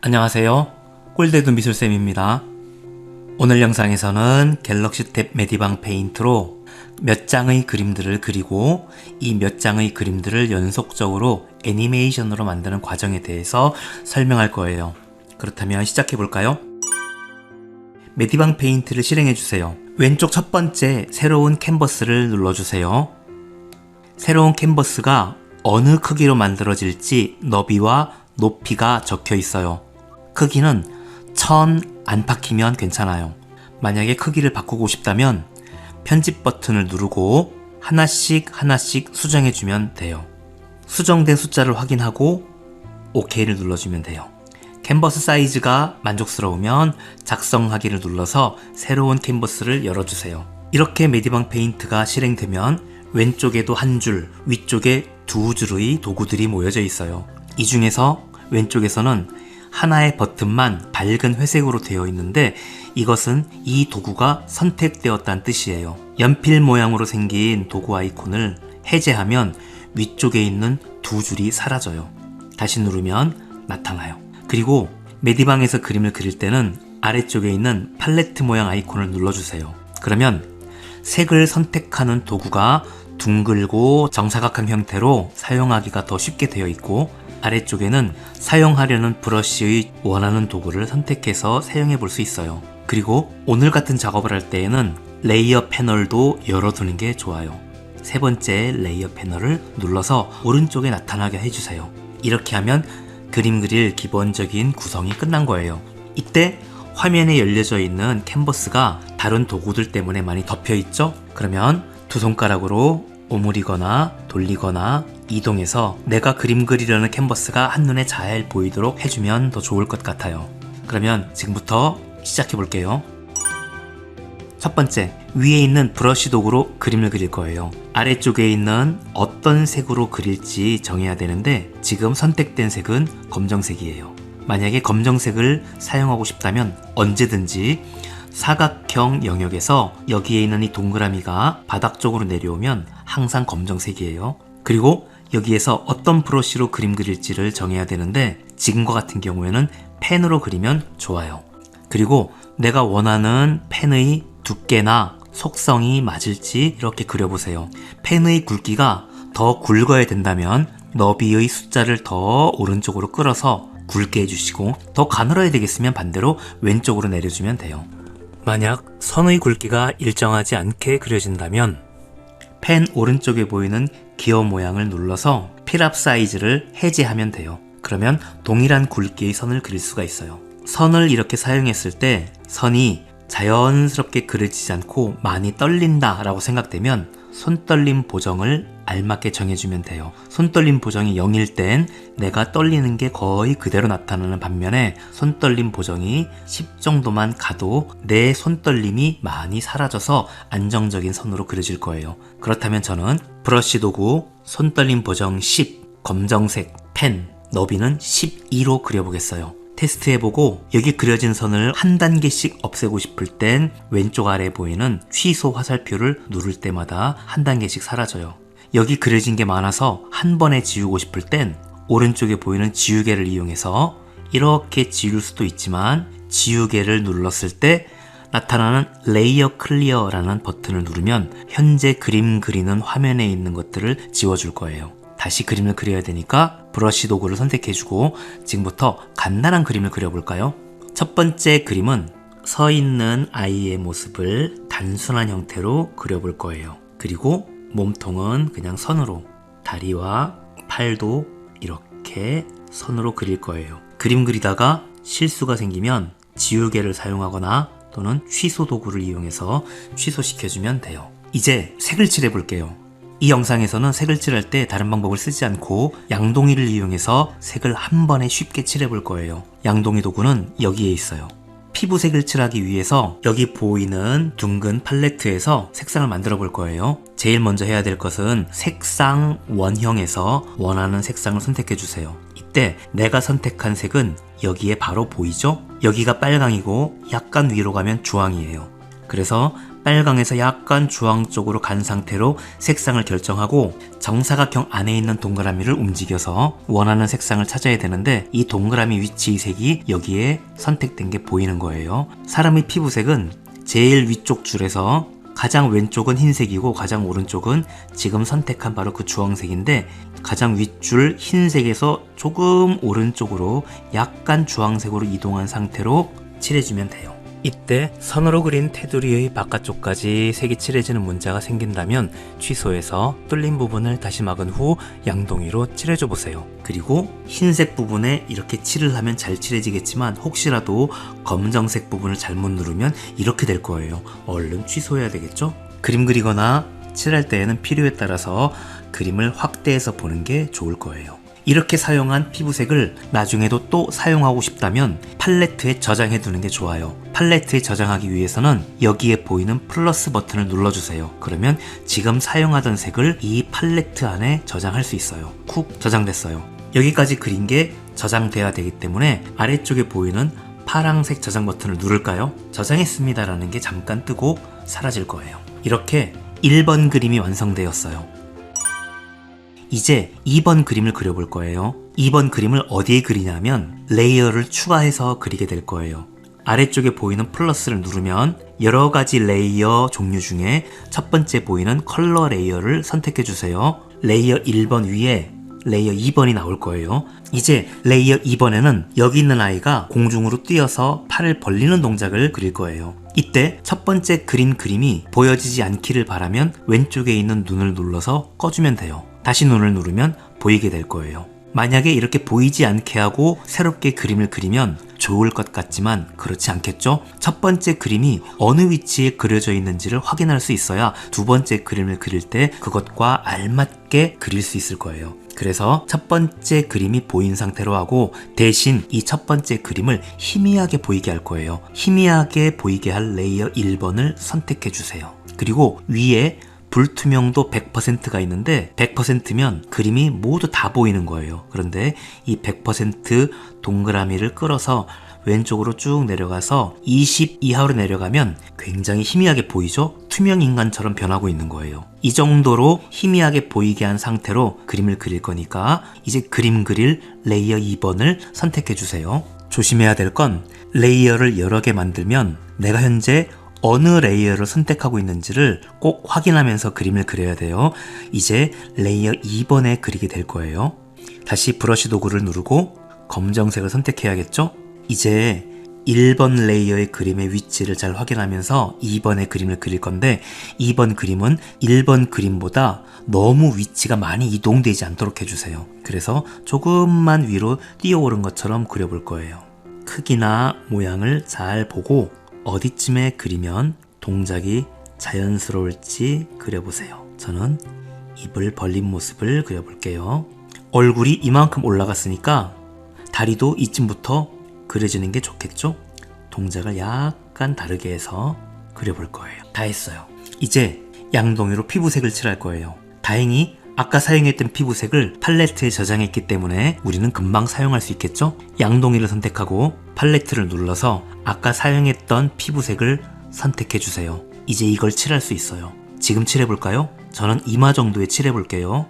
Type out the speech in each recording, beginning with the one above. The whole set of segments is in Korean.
안녕하세요. 꼴대두 미술쌤입니다. 오늘 영상에서는 갤럭시 탭 메디방 페인트로 몇 장의 그림들을 그리고 이 몇 장의 그림들을 연속적으로 애니메이션으로 만드는 과정에 대해서 설명할 거예요. 그렇다면 시작해 볼까요? 메디방 페인트를 실행해 주세요. 왼쪽 첫 번째 새로운 캔버스를 눌러주세요. 새로운 캔버스가 어느 크기로 만들어질지 너비와 높이가 적혀 있어요. 크기는 1000 안팎이면 괜찮아요. 만약에 크기를 바꾸고 싶다면 편집 버튼을 누르고 하나씩 수정해주면 돼요. 수정된 숫자를 확인하고 OK를 눌러주면 돼요. 캔버스 사이즈가 만족스러우면 작성하기를 눌러서 새로운 캔버스를 열어주세요. 이렇게 메디방 페인트가 실행되면 왼쪽에도 한 줄, 위쪽에 두 줄의 도구들이 모여져 있어요. 이 중에서 왼쪽에서는 하나의 버튼만 밝은 회색으로 되어 있는데 이것은 이 도구가 선택되었다는 뜻이에요. 연필 모양으로 생긴 도구 아이콘을 해제하면 위쪽에 있는 두 줄이 사라져요. 다시 누르면 나타나요. 그리고 메디방에서 그림을 그릴 때는 아래쪽에 있는 팔레트 모양 아이콘을 눌러주세요. 그러면 색을 선택하는 도구가 둥글고 정사각형 형태로 사용하기가 더 쉽게 되어 있고 아래쪽에는 사용하려는 브러쉬의 원하는 도구를 선택해서 사용해 볼 수 있어요. 그리고 오늘 같은 작업을 할 때에는 레이어 패널도 열어두는 게 좋아요. 세 번째 레이어 패널을 눌러서 오른쪽에 나타나게 해주세요. 이렇게 하면 그림 그릴 기본적인 구성이 끝난 거예요. 이때 화면에 열려져 있는 캔버스가 다른 도구들 때문에 많이 덮여 있죠? 그러면 두 손가락으로 오므리거나 돌리거나 이동해서 내가 그림 그리려는 캔버스가 한눈에 잘 보이도록 해주면 더 좋을 것 같아요. 그러면 지금부터 시작해 볼게요. 첫 번째, 위에 있는 브러쉬 도구로 그림을 그릴 거예요. 아래쪽에 있는 어떤 색으로 그릴지 정해야 되는데 지금 선택된 색은 검정색이에요. 만약에 검정색을 사용하고 싶다면 언제든지 사각형 영역에서 여기에 있는 이 동그라미가 바닥 쪽으로 내려오면 항상 검정색이에요. 그리고 여기에서 어떤 브러쉬로 그림 그릴지를 정해야 되는데 지금과 같은 경우에는 펜으로 그리면 좋아요. 그리고 내가 원하는 펜의 두께나 속성이 맞을지 이렇게 그려보세요. 펜의 굵기가 더 굵어야 된다면 너비의 숫자를 더 오른쪽으로 끌어서 굵게 해주시고 더 가늘어야 되겠으면 반대로 왼쪽으로 내려주면 돼요. 만약 선의 굵기가 일정하지 않게 그려진다면 펜 오른쪽에 보이는 기어 모양을 눌러서 필압 사이즈를 해제하면 돼요. 그러면 동일한 굵기의 선을 그릴 수가 있어요. 선을 이렇게 사용했을 때 선이 자연스럽게 그려지지 않고 많이 떨린다 라고 생각되면 손떨림 보정을 알맞게 정해주면 돼요. 손떨림 보정이 0일 땐 내가 떨리는 게 거의 그대로 나타나는 반면에 손떨림 보정이 10 정도만 가도 내 손떨림이 많이 사라져서 안정적인 선으로 그려질 거예요. 그렇다면 저는 브러쉬 도구 손떨림 보정 10, 검정색, 펜, 너비는 12로 그려보겠어요. 테스트해보고 여기 그려진 선을 한 단계씩 없애고 싶을 땐 왼쪽 아래에 보이는 취소 화살표를 누를 때마다 한 단계씩 사라져요. 여기 그려진 게 많아서 한 번에 지우고 싶을 땐 오른쪽에 보이는 지우개를 이용해서 이렇게 지울 수도 있지만 지우개를 눌렀을 때 나타나는 레이어 클리어라는 버튼을 누르면 현재 그림 그리는 화면에 있는 것들을 지워줄 거예요. 다시 그림을 그려야 되니까 브러쉬 도구를 선택해주고 지금부터 간단한 그림을 그려볼까요? 첫 번째 그림은 서 있는 아이의 모습을 단순한 형태로 그려볼 거예요. 그리고 몸통은 그냥 선으로, 다리와 팔도 이렇게 선으로 그릴 거예요. 그림 그리다가 실수가 생기면 지우개를 사용하거나 또는 취소 도구를 이용해서 취소시켜주면 돼요. 이제 색을 칠해 볼게요. 이 영상에서는 색을 칠할 때 다른 방법을 쓰지 않고 양동이를 이용해서 색을 한 번에 쉽게 칠해 볼 거예요. 양동이 도구는 여기에 있어요. 피부색을 칠하기 위해서 여기 보이는 둥근 팔레트에서 색상을 만들어 볼 거예요. 제일 먼저 해야 될 것은 색상 원형에서 원하는 색상을 선택해 주세요. 이때 내가 선택한 색은 여기에 바로 보이죠? 여기가 빨강이고 약간 위로 가면 주황이에요. 그래서 빨강에서 약간 주황 쪽으로 간 상태로 색상을 결정하고 정사각형 안에 있는 동그라미를 움직여서 원하는 색상을 찾아야 되는데 이 동그라미 위치의 색이 여기에 선택된 게 보이는 거예요. 사람의 피부색은 제일 위쪽 줄에서 가장 왼쪽은 흰색이고 가장 오른쪽은 지금 선택한 바로 그 주황색인데 가장 윗줄 흰색에서 조금 오른쪽으로 약간 주황색으로 이동한 상태로 칠해주면 돼요. 이때 선으로 그린 테두리의 바깥쪽까지 색이 칠해지는 문제가 생긴다면 취소해서 뚫린 부분을 다시 막은 후 양동이로 칠해줘 보세요. 그리고 흰색 부분에 이렇게 칠을 하면 잘 칠해지겠지만 혹시라도 검정색 부분을 잘못 누르면 이렇게 될 거예요. 얼른 취소해야 되겠죠? 그림 그리거나 칠할 때에는 필요에 따라서 그림을 확대해서 보는 게 좋을 거예요. 이렇게 사용한 피부색을 나중에도 또 사용하고 싶다면 팔레트에 저장해 두는 게 좋아요. 팔레트에 저장하기 위해서는 여기에 보이는 플러스 버튼을 눌러주세요. 그러면 지금 사용하던 색을 이 팔레트 안에 저장할 수 있어요. 쿡 저장됐어요. 여기까지 그린 게 저장돼야 되기 때문에 아래쪽에 보이는 파란색 저장 버튼을 누를까요? 저장했습니다 라는 게 잠깐 뜨고 사라질 거예요. 이렇게 1번 그림이 완성되었어요. 이제 2번 그림을 그려볼 거예요. 2번 그림을 어디에 그리냐면 레이어를 추가해서 그리게 될 거예요. 아래쪽에 보이는 플러스를 누르면 여러 가지 레이어 종류 중에 첫 번째 보이는 컬러 레이어를 선택해 주세요. 레이어 1번 위에 레이어 2번이 나올 거예요. 이제 레이어 2번에는 여기 있는 아이가 공중으로 뛰어서 팔을 벌리는 동작을 그릴 거예요. 이때 첫 번째 그린 그림이 보여지지 않기를 바라면 왼쪽에 있는 눈을 눌러서 꺼주면 돼요. 다시 눈을 누르면 보이게 될 거예요. 만약에 이렇게 보이지 않게 하고 새롭게 그림을 그리면 좋을 것 같지만 그렇지 않겠죠? 첫 번째 그림이 어느 위치에 그려져 있는지를 확인할 수 있어야 두 번째 그림을 그릴 때 그것과 알맞게 그릴 수 있을 거예요. 그래서 첫 번째 그림이 보인 상태로 하고 대신 이 첫 번째 그림을 희미하게 보이게 할 거예요. 희미하게 보이게 할 레이어 1번을 선택해 주세요. 그리고 위에 불투명도 100%가 있는데 100%면 그림이 모두 다 보이는 거예요. 그런데 이 100% 동그라미를 끌어서 왼쪽으로 쭉 내려가서 20 이하로 내려가면 굉장히 희미하게 보이죠? 투명 인간처럼 변하고 있는 거예요. 이 정도로 희미하게 보이게 한 상태로 그림을 그릴 거니까 이제 그림 그릴 레이어 2번을 선택해 주세요. 조심해야 될 건 레이어를 여러 개 만들면 내가 현재 어느 레이어를 선택하고 있는지를 꼭 확인하면서 그림을 그려야 돼요. 이제 레이어 2번에 그리게 될 거예요. 다시 브러쉬 도구를 누르고 검정색을 선택해야겠죠? 이제 1번 레이어의 그림의 위치를 잘 확인하면서 2번의 그림을 그릴 건데 2번 그림은 1번 그림보다 너무 위치가 많이 이동되지 않도록 해주세요. 그래서 조금만 위로 뛰어오른 것처럼 그려볼 거예요. 크기나 모양을 잘 보고 어디쯤에 그리면 동작이 자연스러울지 그려보세요. 저는 입을 벌린 모습을 그려볼게요. 얼굴이 이만큼 올라갔으니까 다리도 이쯤부터 그려지는 게 좋겠죠? 동작을 약간 다르게 해서 그려볼 거예요. 다 했어요. 이제 양동이로 피부색을 칠할 거예요. 다행히 아까 사용했던 피부색을 팔레트에 저장했기 때문에 우리는 금방 사용할 수 있겠죠? 양동이를 선택하고 팔레트를 눌러서 아까 사용했던 피부색을 선택해 주세요. 이제 이걸 칠할 수 있어요. 지금 칠해볼까요? 저는 이마 정도에 칠해볼게요.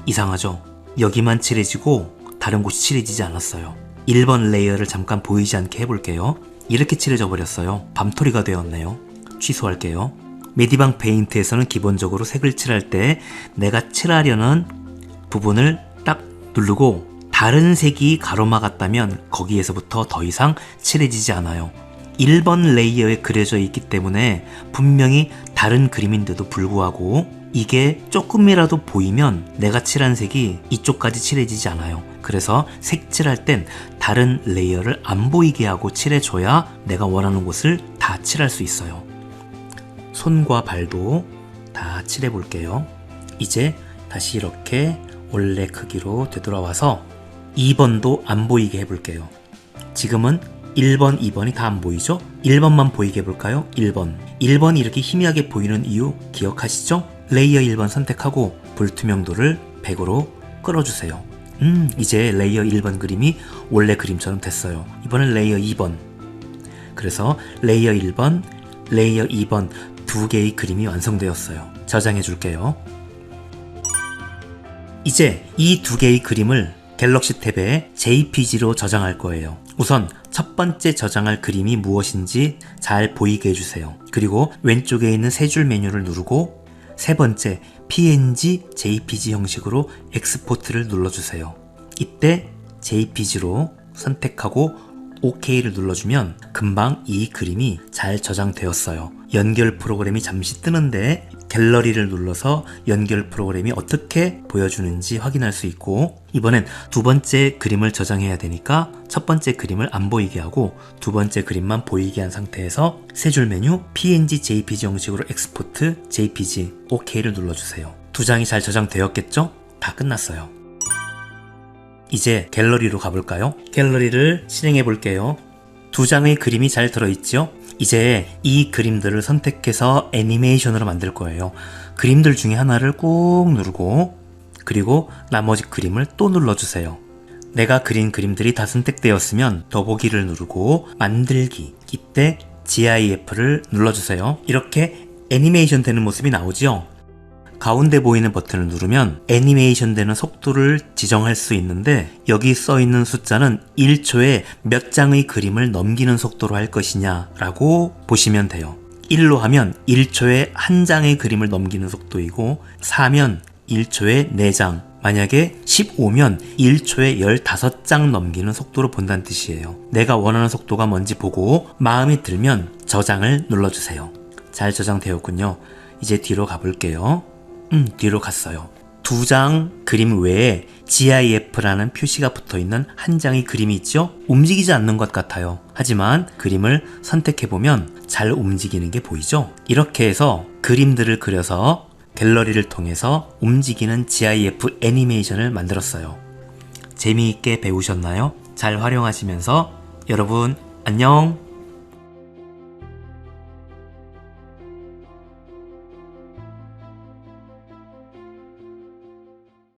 이상하죠? 여기만 칠해지고 다른 곳이 칠해지지 않았어요. 1번 레이어를 잠깐 보이지 않게 해볼게요. 이렇게 칠해져 버렸어요. 밤토리가 되었네요. 취소할게요. 메디방 페인트에서는 기본적으로 색을 칠할 때 내가 칠하려는 부분을 딱 누르고 다른 색이 가로막았다면 거기에서부터 더 이상 칠해지지 않아요. 1번 레이어에 그려져 있기 때문에 분명히 다른 그림인데도 불구하고 이게 조금이라도 보이면 내가 칠한 색이 이쪽까지 칠해지지 않아요. 그래서 색칠할 땐 다른 레이어를 안 보이게 하고 칠해줘야 내가 원하는 곳을 다 칠할 수 있어요. 손과 발도 다 칠해볼게요. 이제 다시 이렇게 원래 크기로 되돌아와서 2번도 안 보이게 해볼게요. 지금은 1번, 2번이 다 안 보이죠? 1번만 보이게 해볼까요? 1번. 1번이 이렇게 희미하게 보이는 이유 기억하시죠? 레이어 1번 선택하고 불투명도를 100으로 끌어주세요. 이제 레이어 1번 그림이 원래 그림처럼 됐어요. 이번엔 레이어 2번. 그래서 레이어 1번, 레이어 2번 두 개의 그림이 완성되었어요. 저장해 줄게요. 이제 이 두 개의 그림을 갤럭시 탭에 JPG로 저장할 거예요. 우선 첫 번째 저장할 그림이 무엇인지 잘 보이게 해주세요. 그리고 왼쪽에 있는 세 줄 메뉴를 누르고 세 번째 PNG, JPG 형식으로 엑스포트를 눌러주세요. 이때 JPG로 선택하고 OK를 눌러주면 금방 이 그림이 잘 저장되었어요. 연결 프로그램이 잠시 뜨는데 갤러리를 눌러서 연결 프로그램이 어떻게 보여주는지 확인할 수 있고, 이번엔 두 번째 그림을 저장해야 되니까 첫 번째 그림을 안 보이게 하고 두 번째 그림만 보이게 한 상태에서 세 줄 메뉴 PNG, JPG 형식으로 엑스포트, JPG, OK를 눌러주세요. 두 장이 잘 저장되었겠죠? 다 끝났어요. 이제 갤러리로 가볼까요? 갤러리를 실행해 볼게요. 두 장의 그림이 잘 들어있죠? 이제 이 그림들을 선택해서 애니메이션으로 만들 거예요. 그림들 중에 하나를 꾹 누르고 그리고 나머지 그림을 또 눌러주세요. 내가 그린 그림들이 다 선택되었으면 더보기를 누르고 만들기, 이때 GIF를 눌러주세요. 이렇게 애니메이션 되는 모습이 나오죠? 가운데 보이는 버튼을 누르면 애니메이션 되는 속도를 지정할 수 있는데 여기 써 있는 숫자는 1초에 몇 장의 그림을 넘기는 속도로 할 것이냐 라고 보시면 돼요. 1로 하면 1초에 한 장의 그림을 넘기는 속도이고 4면 1초에 4장, 만약에 15면 1초에 15장 넘기는 속도로 본다는 뜻이에요. 내가 원하는 속도가 뭔지 보고 마음에 들면 저장을 눌러주세요. 잘 저장되었군요. 이제 뒤로 가볼게요. 뒤로 갔어요. 두 장 그림 외에 GIF라는 표시가 붙어있는 한 장의 그림이 있죠? 움직이지 않는 것 같아요. 하지만 그림을 선택해보면 잘 움직이는 게 보이죠? 이렇게 해서 그림들을 그려서 갤러리를 통해서 움직이는 GIF 애니메이션을 만들었어요. 재미있게 배우셨나요? 잘 활용하시면서 여러분 안녕!